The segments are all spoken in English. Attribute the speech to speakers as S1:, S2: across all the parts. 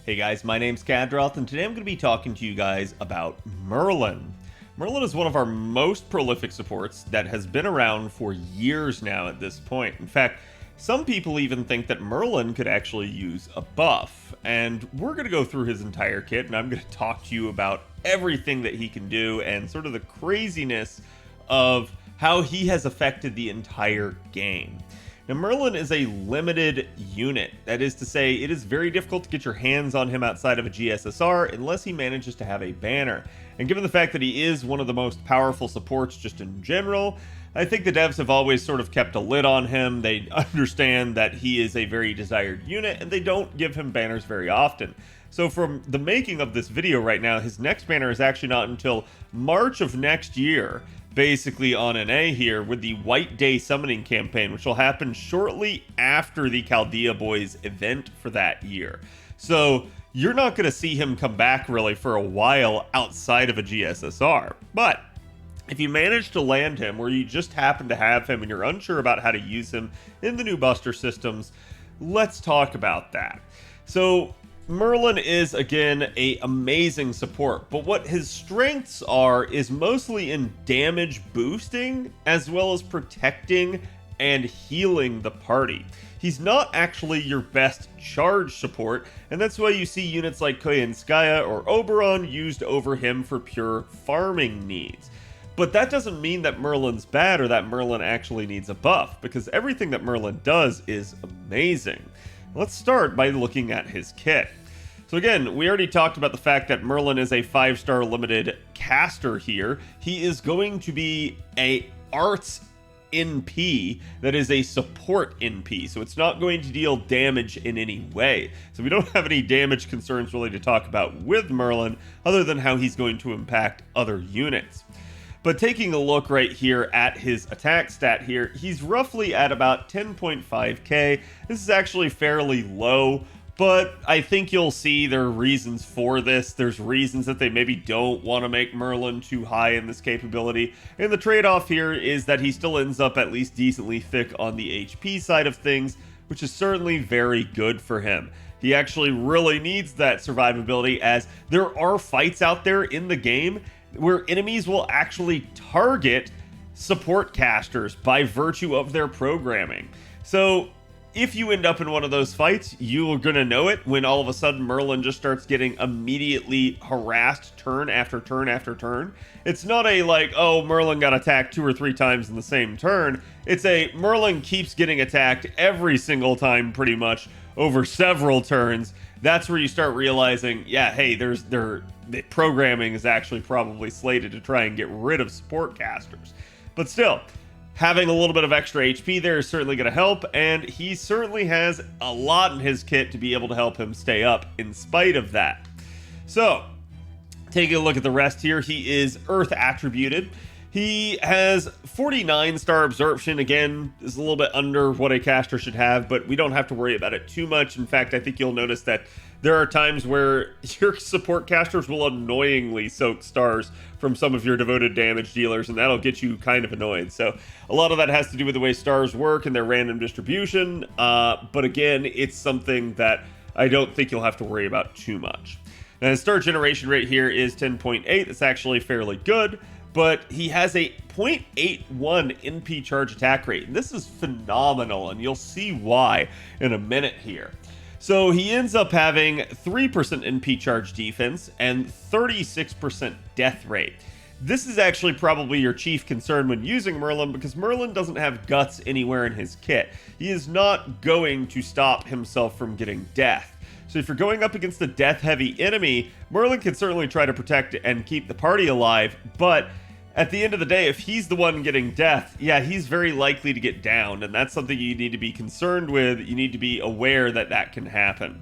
S1: Hey guys, my name's Khadroth, and today I'm going to be talking to you guys about Merlin. Merlin is one of our most prolific supports that has been around for years now at this point. In fact, some people even think that Merlin could actually use a buff, and we're going to go through his entire kit, and I'm going to talk to you about everything that he can do and sort of the craziness of how he has affected the entire game. Now, Merlin is a limited unit. That is to say, it is very difficult to get your hands on him outside of a GSSR unless he manages to have a banner. And given the fact that he is one of the most powerful supports just in general, I think the devs have always sort of kept a lid on him. They understand that he is a very desired unit, and they don't give him banners very often. So from the making of this video right now, his next banner is actually not until March of next year, basically on NA here, with the White Day summoning campaign, which will happen shortly after the Chaldea Boys event for that year. So you're not going to see him come back really for a while outside of a GSSR. But if you manage to land him, or you just happen to have him and you're unsure about how to use him in the new Buster systems, let's talk about that. So Merlin is, again, an amazing support, but what his strengths are is mostly in damage boosting, as well as protecting and healing the party. He's not actually your best charge support, and that's why you see units like Koyanskaya or Oberon used over him for pure farming needs. But that doesn't mean that Merlin's bad or that Merlin actually needs a buff, because everything that Merlin does is amazing. Let's start by looking at his kit. So again, we already talked about the fact that Merlin is a 5-star limited caster here. He is going to be a arts NP that is a support NP, so it's not going to deal damage in any way. So we don't have any damage concerns really to talk about with Merlin, other than how he's going to impact other units. But taking a look right here at his attack stat here, he's roughly at about 10.5k. This is actually fairly low, but I think you'll see there are reasons for this. There's reasons that they maybe don't want to make Merlin too high in this capability. And the trade-off here is that he still ends up at least decently thick on the HP side of things, which is certainly very good for him. He actually really needs that survivability, as there are fights out there in the game where enemies will actually target support casters by virtue of their programming. So if you end up in one of those fights, you're gonna know it when all of a sudden Merlin just starts getting immediately harassed turn after turn after turn. It's not a like, oh, Merlin got attacked 2 or 3 times in the same turn. It's a Merlin keeps getting attacked every single time pretty much over several turns. That's where you start realizing, yeah, hey, the programming is actually probably slated to try and get rid of support casters. But still, having a little bit of extra HP there is certainly going to help, and he certainly has a lot in his kit to be able to help him stay up in spite of that. So, taking a look at the rest here, he is Earth attributed. He has 49-star absorption. Again, is a little bit under what a caster should have, but we don't have to worry about it too much. In fact, I think you'll notice that there are times where your support casters will annoyingly soak stars from some of your devoted damage dealers, and that'll get you kind of annoyed. So a lot of that has to do with the way stars work and their random distribution. But again, it's something that I don't think you'll have to worry about too much. Now, his star generation rate here is 10.8. It's actually fairly good, but he has a 0.81 NP charge attack rate. And this is phenomenal, and you'll see why in a minute here. So he ends up having 3% NP charge defense and 36% death rate. This is actually probably your chief concern when using Merlin, because Merlin doesn't have guts anywhere in his kit. He is not going to stop himself from getting death. So if you're going up against a death-heavy enemy, Merlin can certainly try to protect and keep the party alive, but at the end of the day, if he's the one getting death, yeah, he's very likely to get downed, and that's something you need to be concerned with. You need to be aware that that can happen.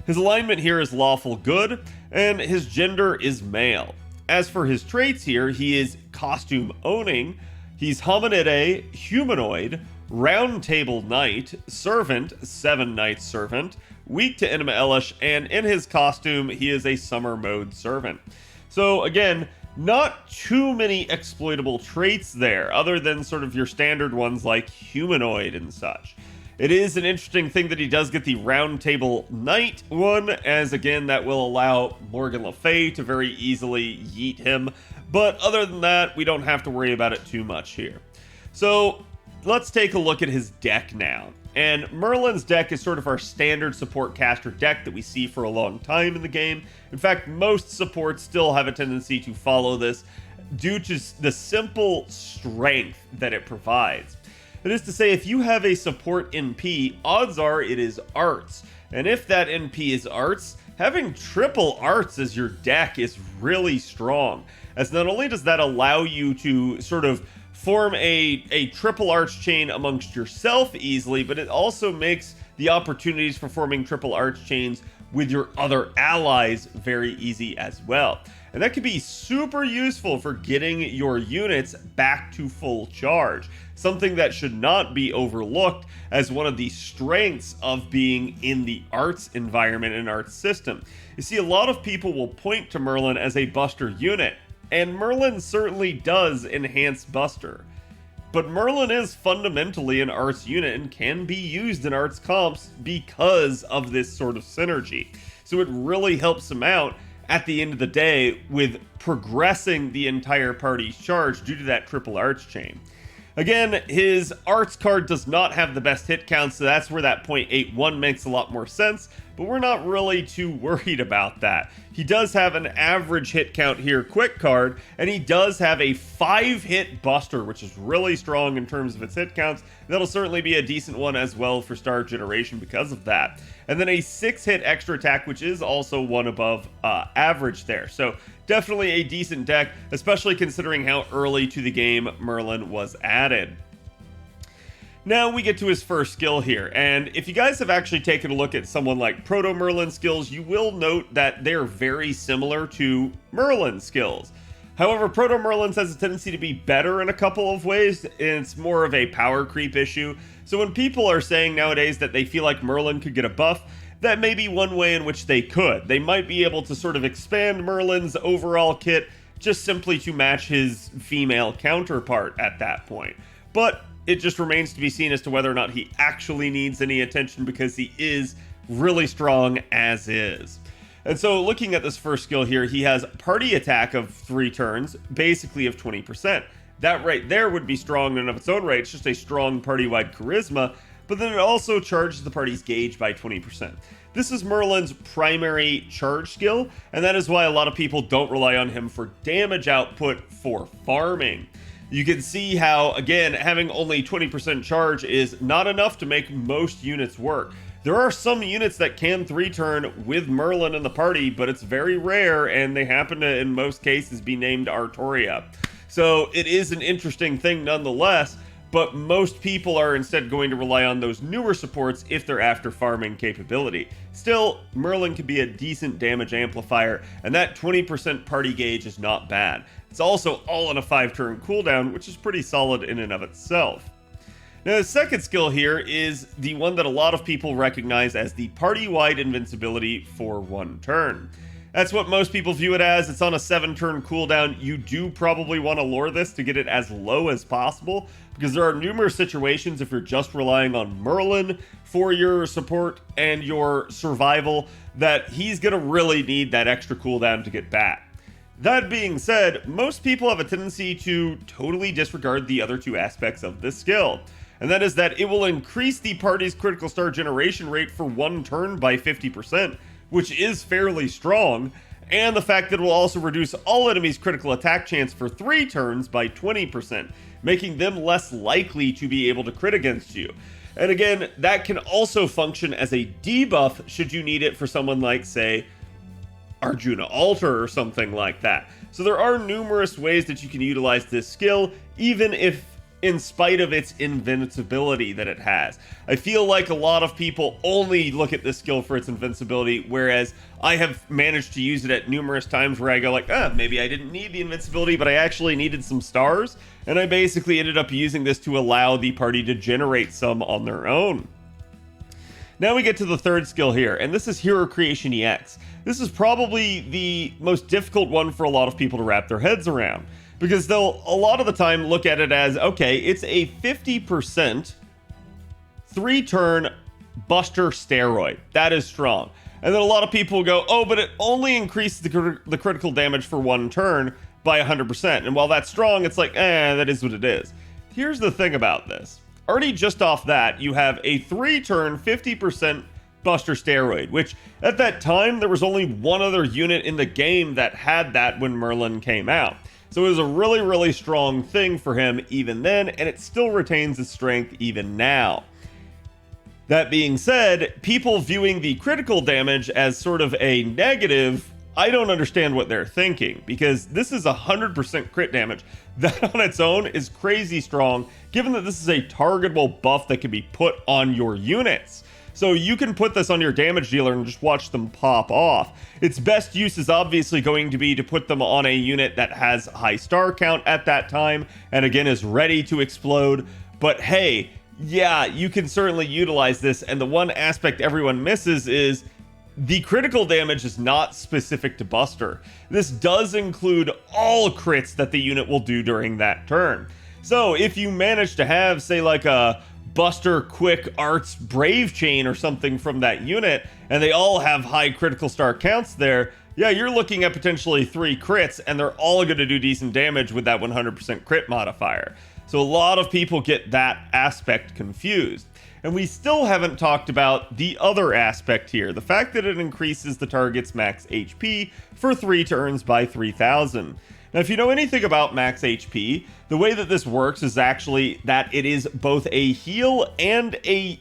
S1: His alignment here is lawful good, and his gender is male. As for his traits here, he is costume owning, he's hominide, humanoid, round table knight, servant, 7 knight servant, weak to enema elish, and in his costume, he is a summer mode servant. So again, not too many exploitable traits there, other than sort of your standard ones like humanoid and such. It is an interesting thing that he does get the Round Table Knight one, as again, that will allow Morgan Le Fay to very easily yeet him. But other than that, we don't have to worry about it too much here. So let's take a look at his deck now. And Merlin's deck is sort of our standard support caster deck that we see for a long time in the game. In fact, most supports still have a tendency to follow this due to the simple strength that it provides. That is to say, if you have a support NP, odds are it is arts. And if that NP is arts, having triple arts as your deck is really strong, as not only does that allow you to sort of form a triple arch chain amongst yourself easily, but it also makes the opportunities for forming triple arch chains with your other allies very easy as well. And that can be super useful for getting your units back to full charge, something that should not be overlooked as one of the strengths of being in the arts environment and arts system. You see, a lot of people will point to Merlin as a buster unit, and Merlin certainly does enhance Buster. But Merlin is fundamentally an arts unit and can be used in arts comps because of this sort of synergy. So it really helps him out at the end of the day with progressing the entire party's charge due to that triple arch chain. Again, his arts card does not have the best hit count, so that's where that 0.81 makes a lot more sense, but we're not really too worried about that. He does have an average hit count here, quick card, and he does have a 5-hit buster, which is really strong in terms of its hit counts. That'll certainly be a decent one as well for star generation because of that. And then a 6-hit extra attack, which is also one above average there. So definitely a decent deck, especially considering how early to the game Merlin was added. Now we get to his first skill here, and if you guys have actually taken a look at someone like Proto Merlin skills, you will note that they're very similar to Merlin skills. However, Proto Merlin's has a tendency to be better in a couple of ways, and it's more of a power creep issue. So when people are saying nowadays that they feel like Merlin could get a buff, that may be one way in which they could. They might be able to sort of expand Merlin's overall kit just simply to match his female counterpart at that point. But it just remains to be seen as to whether or not he actually needs any attention, because he is really strong as is. And so looking at this first skill here, he has party attack of 3 turns, basically of 20%. That right there would be strong in and of its own right. It's just a strong party-wide charisma, but then it also charges the party's gauge by 20%. This is Merlin's primary charge skill, and that is why a lot of people don't rely on him for damage output for farming. You can see how, again, having only 20% charge is not enough to make most units work. There are some units that can 3-turn with Merlin in the party, but it's very rare, and they happen to, in most cases, be named Artoria. So it is an interesting thing nonetheless, but most people are instead going to rely on those newer supports if they're after farming capability. Still, Merlin can be a decent damage amplifier, and that 20% party gauge is not bad. It's also all on a 5-turn cooldown, which is pretty solid in and of itself. Now, the second skill here is the one that a lot of people recognize as the party-wide invincibility for 1 turn. That's what most people view it as. It's on a 7-turn cooldown. You do probably want to lure this to get it as low as possible, because there are numerous situations if you're just relying on Merlin for your support and your survival that he's going to really need that extra cooldown to get back. That being said, most people have a tendency to totally disregard the other 2 aspects of this skill. And that is that it will increase the party's critical star generation rate for 1 turn by 50%, which is fairly strong, and the fact that it will also reduce all enemies' critical attack chance for 3 turns by 20%, making them less likely to be able to crit against you. And again, that can also function as a debuff should you need it for someone like, say, Arjuna Altar or something like that. So there are numerous ways that you can utilize this skill, even if in spite of its invincibility that it has. I feel like a lot of people only look at this skill for its invincibility, whereas I have managed to use it at numerous times where I go like, maybe I didn't need the invincibility, but I actually needed some stars, and I basically ended up using this to allow the party to generate some on their own. Now we get to the third skill here, and this is Hero Creation EX. This is probably the most difficult one for a lot of people to wrap their heads around, because they'll a lot of the time look at it as, okay, it's a 50% 3-turn Buster Steroid. That is strong. And then a lot of people go, oh, but it only increased the critical damage for 1 turn by 100%. And while that's strong, it's like, that is what it is. Here's the thing about this. Already just off that, you have a 3-turn 50% Buster Steroid, which at that time, there was only one other unit in the game that had that when Merlin came out. So it was a really, really strong thing for him even then, and it still retains its strength even now. That being said, people viewing the critical damage as sort of a negative, I don't understand what they're thinking, because this is 100% crit damage. That on its own is crazy strong, given that this is a targetable buff that can be put on your units. So you can put this on your damage dealer and just watch them pop off. Its best use is obviously going to be to put them on a unit that has high star count at that time, and again is ready to explode. But hey, yeah, you can certainly utilize this, and the one aspect everyone misses is the critical damage is not specific to Buster. This does include all crits that the unit will do during that turn. So if you manage to have, say, like a Buster Quick Arts Brave Chain or something from that unit, and they all have high critical star counts there, yeah, you're looking at potentially 3 crits, and they're all going to do decent damage with that 100% crit modifier. So a lot of people get that aspect confused. And we still haven't talked about the other aspect here, the fact that it increases the target's max HP for 3 turns by 3,000. Now, if you know anything about max HP, the way that this works is actually that it is both a heal and a,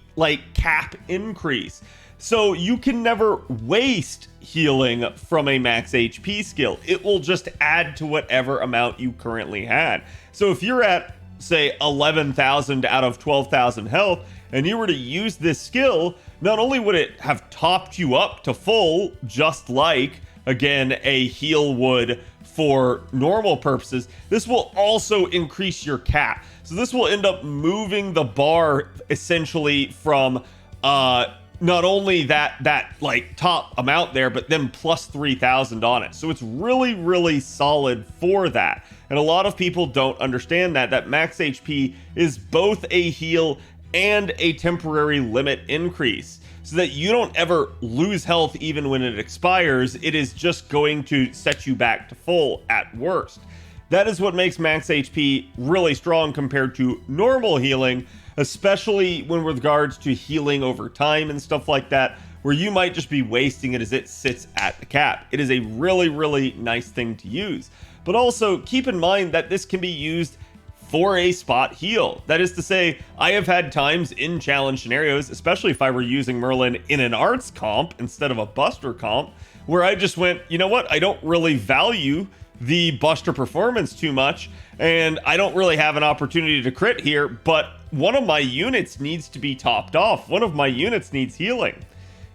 S1: cap increase. So you can never waste healing from a max HP skill. It will just add to whatever amount you currently had. So if you're at, say, 11,000 out of 12,000 health, and you were to use this skill, not only would it have topped you up to full, just like, again, a heal would for normal purposes, this will also increase your cap. So this will end up moving the bar essentially from not only that top amount there, but then plus 3,000 on it. So it's really, really solid for that. And a lot of people don't understand that max HP is both a heal and a temporary limit increase, so that you don't ever lose health even when it expires. It is just going to set you back to full at worst. That is what makes max HP really strong compared to normal healing, especially when with regards to healing over time and stuff like that, where you might just be wasting it as it sits at the cap. It is a really, really nice thing to use. But also keep in mind that this can be used for a spot heal. That is to say, I have had times in challenge scenarios, especially if I were using Merlin in an arts comp instead of a Buster comp, where I just went, you know what, I don't really value the Buster performance too much, and I don't really have an opportunity to crit here, but one of my units needs to be topped off. One of my units needs healing.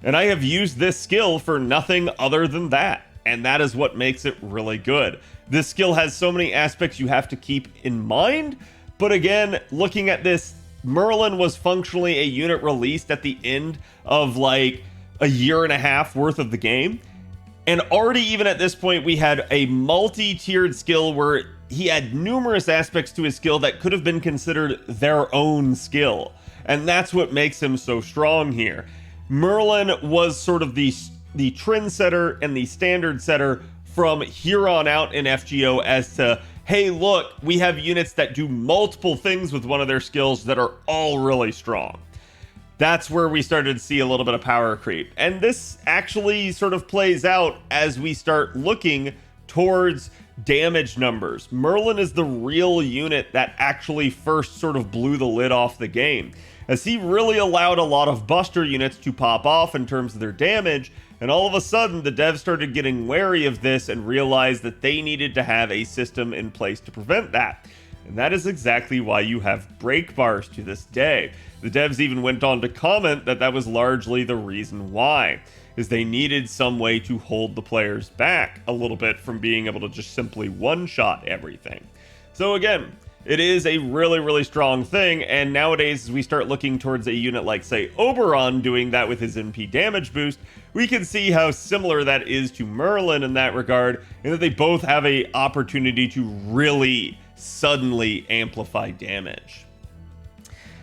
S1: And I have used this skill for nothing other than that. And that is what makes it really good. This skill has so many aspects you have to keep in mind. But again, looking at this, Merlin was functionally a unit released at the end of like a year and a half worth of the game. And already even at this point, we had a multi-tiered skill where he had numerous aspects to his skill that could have been considered their own skill. And that's what makes him so strong here. Merlin was sort of the trendsetter and the standard setter from here on out in FGO as to, hey, look, we have units that do multiple things with one of their skills that are all really strong. That's where we started to see a little bit of power creep. And this actually sort of plays out as we start looking towards damage numbers. Merlin is the real unit that actually first sort of blew the lid off the game, as he really allowed a lot of Buster units to pop off in terms of their damage, and all of a sudden the devs started getting wary of this and realized that they needed to have a system in place to prevent that. And that is exactly why you have break bars to this day. The devs even went on to comment that that was largely the reason why, is they needed some way to hold the players back a little bit from being able to just simply one-shot everything. So again, it is a really, really strong thing, and nowadays as we start looking towards a unit like, say, Oberon doing that with his MP damage boost, we can see how similar that is to Merlin in that regard, and that they both have a opportunity to really suddenly amplify damage.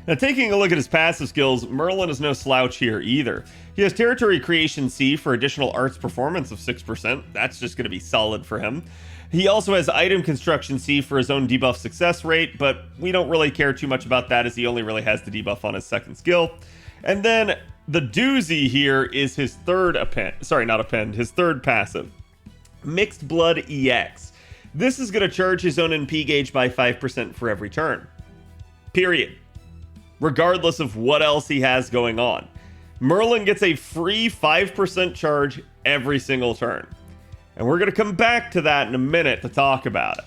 S1: Now, taking a look at his passive skills, Merlin is no slouch here either. He has Territory Creation C for additional arts performance of 6%. That's just going to be solid for him. He also has Item Construction C for his own debuff success rate, but we don't really care too much about that as he only really has the debuff on his second skill. And then the doozy here is his third his third passive, Mixed Blood EX. This is going to charge his own NP gauge by 5% for every turn. Period. Regardless of what else he has going on. Merlin gets a free 5% charge every single turn. And we're going to come back to that in a minute to talk about it.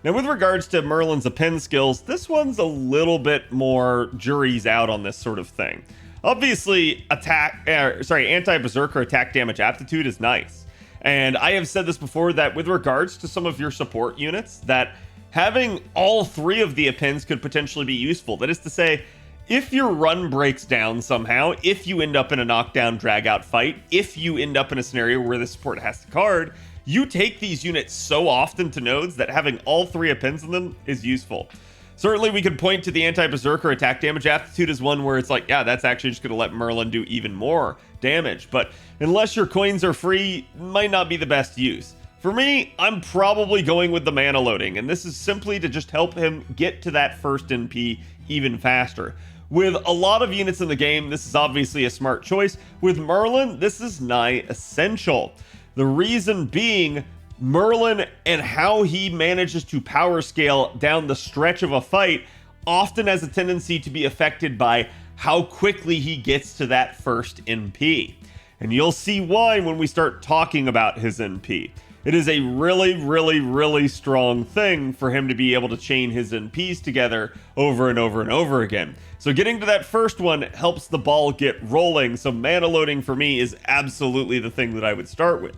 S1: Now, with regards to Merlin's append skills, this one's a little bit more jury's out on this sort of thing. Obviously, anti-berserker attack damage aptitude is nice. And I have said this before that with regards to some of your support units, that having all three of the appends could potentially be useful. That is to say, if your run breaks down somehow, if you end up in a knockdown drag-out fight, if you end up in a scenario where the support has to card, you take these units so often to nodes that having all three appends in them is useful. Certainly, we could point to the anti-berserker attack damage aptitude as one where it's like, yeah, that's actually just going to let Merlin do even more damage. But unless your coins are free, might not be the best use. For me, I'm probably going with the mana loading, and this is simply to just help him get to that first NP even faster. With a lot of units in the game, this is obviously a smart choice. With Merlin, this is nigh essential. The reason being, Merlin and how he manages to power scale down the stretch of a fight often has a tendency to be affected by how quickly he gets to that first NP. And you'll see why when we start talking about his NP. It is a really strong thing for him to be able to chain his NPs together over and over and over again. So getting to that first one helps the ball get rolling, so mana loading for me is absolutely the thing that I would start with.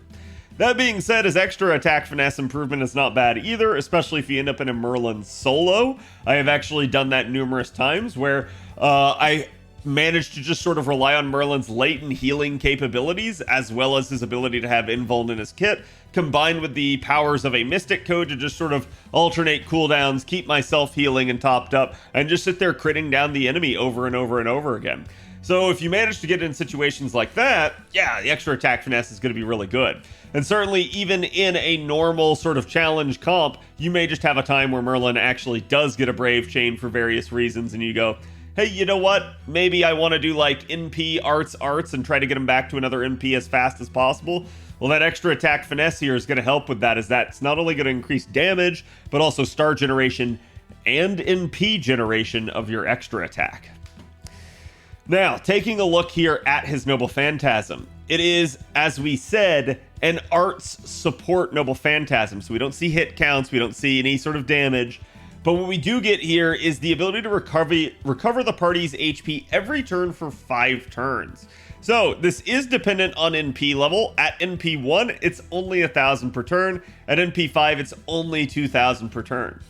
S1: That being said, his extra attack finesse improvement is not bad either, especially if you end up in a Merlin solo. I have actually done that numerous times where I managed to just sort of rely on Merlin's latent healing capabilities, as well as his ability to have invuln in his kit, combined with the powers of a Mystic Code to just sort of alternate cooldowns, keep myself healing and topped up, and just sit there critting down the enemy over and over and over again. So if you manage to get in situations like that, yeah, the extra attack finesse is going to be really good. And certainly even in a normal sort of challenge comp, you may just have a time where Merlin actually does get a Brave Chain for various reasons, and you go, hey, you know what? Maybe I want to do like NP arts and try to get him back to another NP as fast as possible. Well, that extra attack finesse here is going to help with that, as that's not only going to increase damage, but also star generation and NP generation of your extra attack. Now, taking a look here at his Noble Phantasm. It is, as we said, an arts support Noble Phantasm. So we don't see hit counts, we don't see any sort of damage. But what we do get here is the ability to recover the party's HP every turn for 5 turns. So this is dependent on NP level. At NP 1, it's only 1,000 per turn. At NP 5, it's only 2,000 per turn.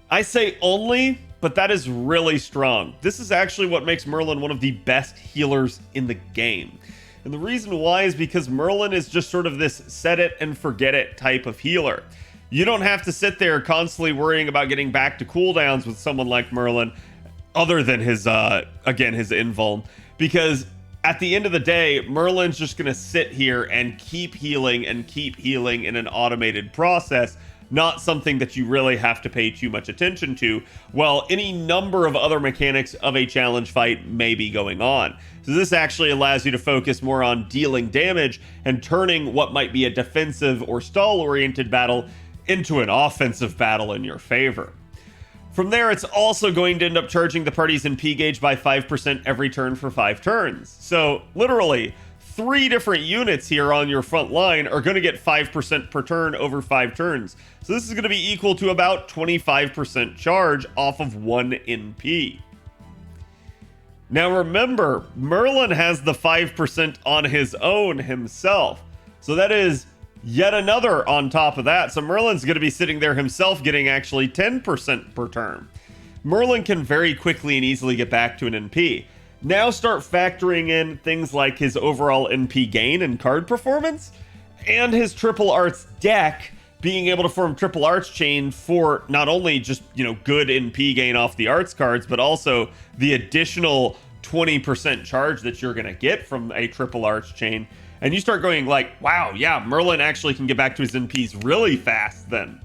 S1: I say only, but that is really strong. This is actually what makes Merlin one of the best healers in the game. And the reason why is because Merlin is just sort of this set it and forget it type of healer. You don't have to sit there constantly worrying about getting back to cooldowns with someone like Merlin, other than his, again, his invuln, because at the end of the day, Merlin's just going to sit here and keep healing in an automated process, not something that you really have to pay too much attention to, while any number of other mechanics of a challenge fight may be going on. So this actually allows you to focus more on dealing damage and turning what might be a defensive or stall-oriented battle into an offensive battle in your favor. From there, it's also going to end up charging the party's NP gauge by 5% every turn for 5 turns. So literally, 3 different units here on your front line are going to get 5% per turn over 5 turns. So this is going to be equal to about 25% charge off of 1 NP. Now remember, Merlin has the 5% on his own himself. So that is yet another on top of that. So Merlin's going to be sitting there himself getting actually 10% per turn. Merlin can very quickly and easily get back to an NP. Now start factoring in things like his overall NP gain and card performance, and his triple arts deck being able to form Triple Arch Chain for not only just, good NP gain off the arts cards, but also the additional 20% charge that you're going to get from a Triple Arch Chain. And you start going like, wow, yeah, Merlin actually can get back to his NPs really fast then.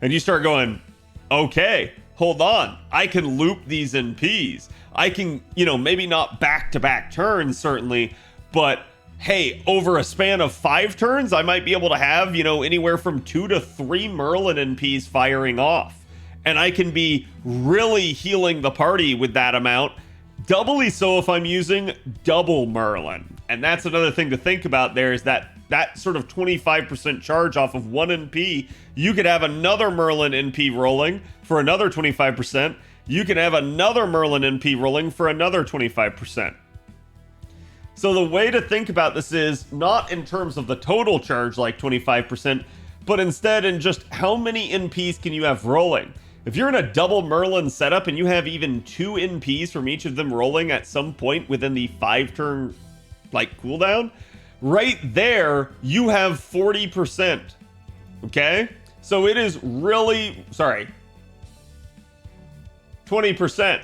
S1: And you start going, okay, hold on, I can loop these NPs. I can, maybe not back-to-back turns, certainly, but hey, over a span of 5 turns, I might be able to have, anywhere from 2 to 3 Merlin NPs firing off. And I can be really healing the party with that amount. Doubly so if I'm using double Merlin. And that's another thing to think about there, is that sort of 25% charge off of 1 NP, you could have another Merlin NP rolling for another 25%. You can have another Merlin NP rolling for another 25%. So the way to think about this is not in terms of the total charge, like 25%, but instead in just how many NPs can you have rolling. If you're in a double Merlin setup and you have even 2 NPs from each of them rolling at some point within the 5-turn cooldown, right there you have 40%. Okay? So it is really, 20%.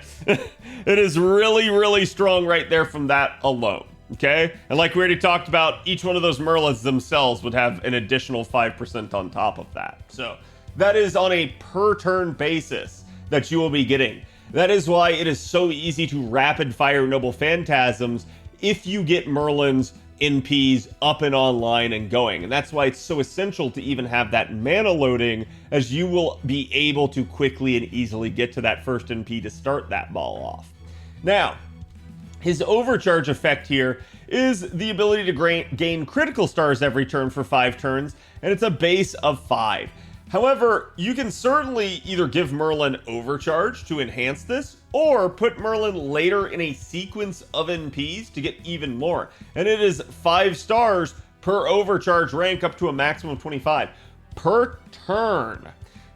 S1: It is really, really strong right there from that alone. Okay? And like we already talked about, each one of those Merlins themselves would have an additional 5% on top of that. So that is on a per turn basis that you will be getting. That is why it is so easy to rapid fire Noble Phantasms if you get Merlin's NPs up and online and going. And that's why it's so essential to even have that mana loading, as you will be able to quickly and easily get to that first NP to start that ball off. Now, his overcharge effect here is the ability to gain critical stars every turn for 5 turns, and it's a base of 5. However, you can certainly either give Merlin overcharge to enhance this, or put Merlin later in a sequence of NPs to get even more. And it is 5 stars per overcharge rank, up to a maximum of 25 per turn.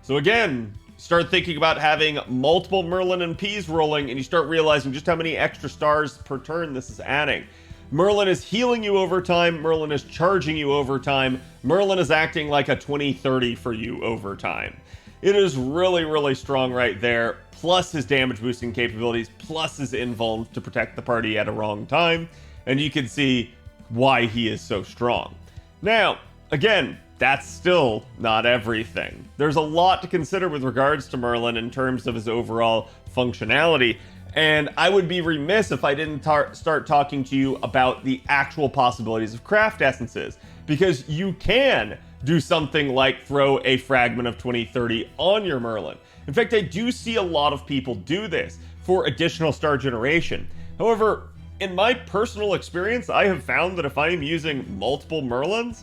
S1: So again, start thinking about having multiple Merlin NPs rolling, and you start realizing just how many extra stars per turn this is adding. Merlin is healing you over time. Merlin is charging you over time. Merlin is acting like a 20-30 for you over time. It is really, really strong right there. Plus his damage boosting capabilities, plus his invuln to protect the party at a wrong time. And you can see why he is so strong. Now, again, that's still not everything. There's a lot to consider with regards to Merlin in terms of his overall functionality. And I would be remiss if I didn't start talking to you about the actual possibilities of craft essences, because you can do something like throw a fragment of 2030 on your Merlin. In fact, I do see a lot of people do this for additional star generation. However, in my personal experience, I have found that if I am using multiple Merlins,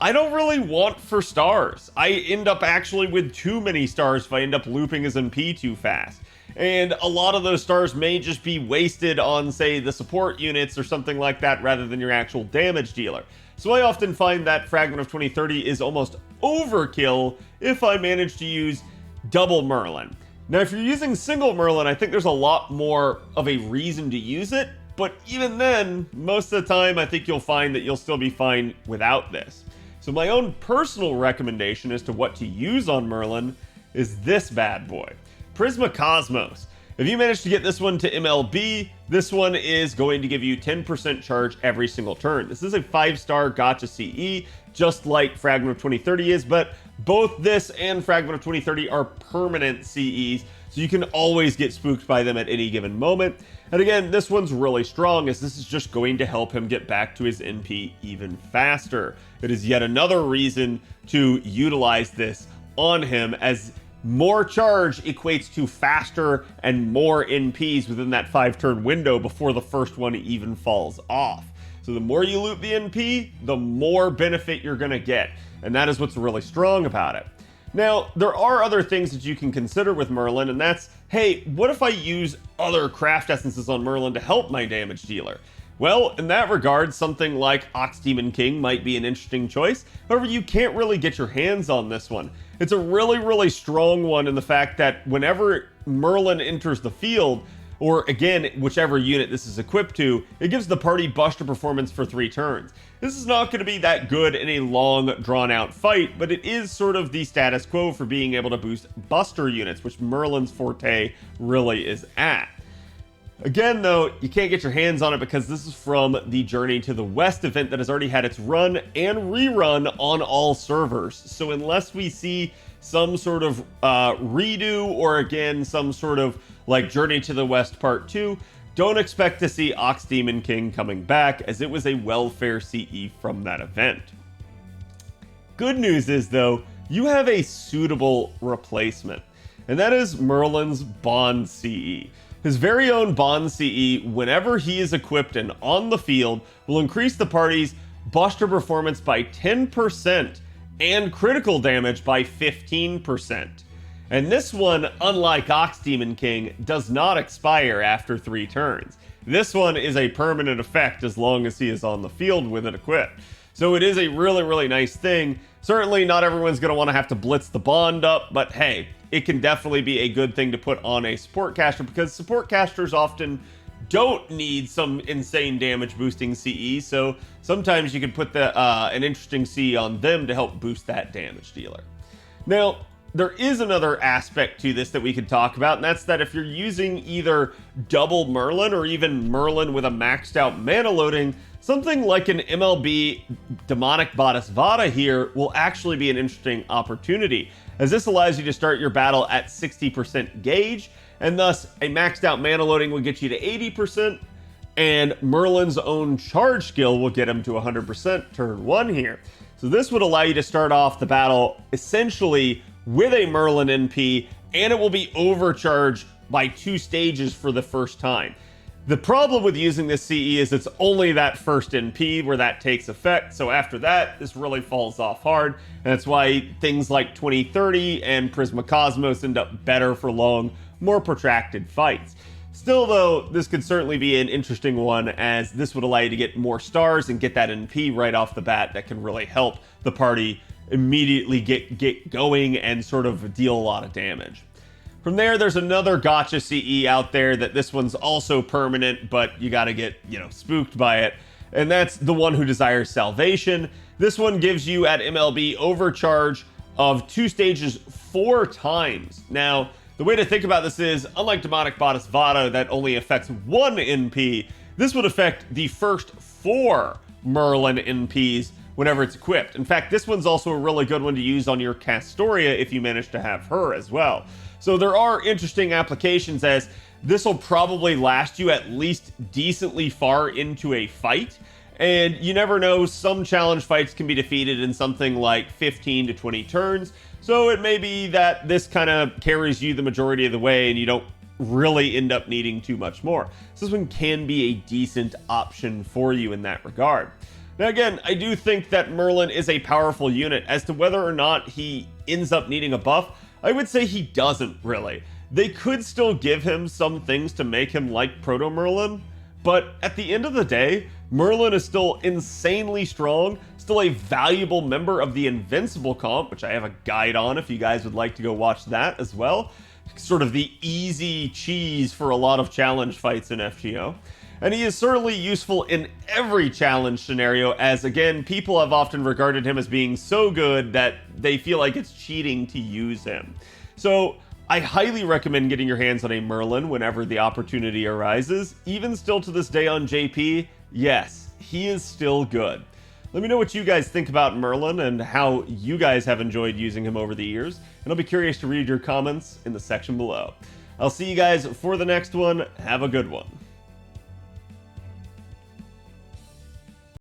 S1: I don't really want for stars. I end up actually with too many stars if I end up looping his MP too fast. And a lot of those stars may just be wasted on, say, the support units or something like that, rather than your actual damage dealer. So I often find that Fragment of 2030 is almost overkill if I manage to use double Merlin. Now, if you're using single Merlin, I think there's a lot more of a reason to use it, but even then, most of the time, I think you'll find that you'll still be fine without this. So my own personal recommendation as to what to use on Merlin is this bad boy. Prisma Cosmos. If you manage to get this one to MLB, this one is going to give you 10% charge every single turn. This is a 5-star gotcha CE, just like Fragment of 2030 is, but both this and Fragment of 2030 are permanent CEs, so you can always get spooked by them at any given moment. And again, this one's really strong, as this is just going to help him get back to his NP even faster. It is yet another reason to utilize this on him, as more charge equates to faster and more NPs within that 5-turn window before the first one even falls off. So the more you loop the NP, the more benefit you're going to get. And that is what's really strong about it. Now, there are other things that you can consider with Merlin, and that's, hey, what if I use other craft essences on Merlin to help my damage dealer? Well, in that regard, something like Ox Demon King might be an interesting choice. However, you can't really get your hands on this one. It's a really, really strong one in the fact that whenever Merlin enters the field, or again, whichever unit this is equipped to, it gives the party Buster performance for 3 turns. This is not going to be that good in a long, drawn-out fight, but it is sort of the status quo for being able to boost Buster units, which Merlin's forte really is at. Again, though, you can't get your hands on it because this is from the Journey to the West event that has already had its run and rerun on all servers. So unless we see some sort of redo, or again, some sort of like Journey to the West Part 2, don't expect to see Ox Demon King coming back, as it was a welfare CE from that event. Good news is, though, you have a suitable replacement, and that is Merlin's Bond CE. His very own Bond CE, whenever he is equipped and on the field, will increase the party's Buster performance by 10% and critical damage by 15%. And this one, unlike Ox Demon King, does not expire after 3 turns. This one is a permanent effect as long as he is on the field with it equipped. So it is a really, really nice thing. Certainly not everyone's going to want to have to blitz the Bond up, but hey, it can definitely be a good thing to put on a support caster, because support casters often don't need some insane damage boosting CE, so sometimes you can put an interesting CE on them to help boost that damage dealer. Now, there is another aspect to this that we could talk about, and that's that if you're using either double Merlin or even Merlin with a maxed out mana loading, something like an MLB Demonic Bodice Vada here will actually be an interesting opportunity, as this allows you to start your battle at 60% gauge, and thus a maxed out mana loading will get you to 80%, and Merlin's own charge skill will get him to 100% turn 1 here. So this would allow you to start off the battle essentially with a Merlin NP, and it will be overcharged by 2 stages for the first time. The problem with using this CE is it's only that first NP where that takes effect, so after that, this really falls off hard, and that's why things like 2030 and Prisma Cosmos end up better for long, more protracted fights. Still, though, this could certainly be an interesting one, as this would allow you to get more stars and get that NP right off the bat that can really help the party immediately get going and sort of deal a lot of damage. From there, there's another gotcha CE out there that this one's also permanent, but you gotta get, spooked by it. And that's the One Who Desires Salvation. This one gives you at MLB overcharge of 2 stages 4 times. Now, the way to think about this is, unlike Demonic Bodice Vada that only affects 1 NP, this would affect the first 4 Merlin NPs whenever it's equipped. In fact, this one's also a really good one to use on your Castoria if you manage to have her as well. So there are interesting applications, as this will probably last you at least decently far into a fight. And you never know, some challenge fights can be defeated in something like 15 to 20 turns. So it may be that this kind of carries you the majority of the way and you don't really end up needing too much more. So this one can be a decent option for you in that regard. Now again, I do think that Merlin is a powerful unit. As to whether or not he ends up needing a buff, I would say he doesn't really. They could still give him some things to make him like Proto Merlin, but at the end of the day, Merlin is still insanely strong, still a valuable member of the Invincible comp, which I have a guide on if you guys would like to go watch that as well. Sort of the easy cheese for a lot of challenge fights in FGO. And he is certainly useful in every challenge scenario, as again, people have often regarded him as being so good that they feel like it's cheating to use him. So I highly recommend getting your hands on a Merlin whenever the opportunity arises. Even still to this day on JP, yes, he is still good. Let me know what you guys think about Merlin and how you guys have enjoyed using him over the years, and I'll be curious to read your comments in the section below. I'll see you guys for the next one. Have a good one.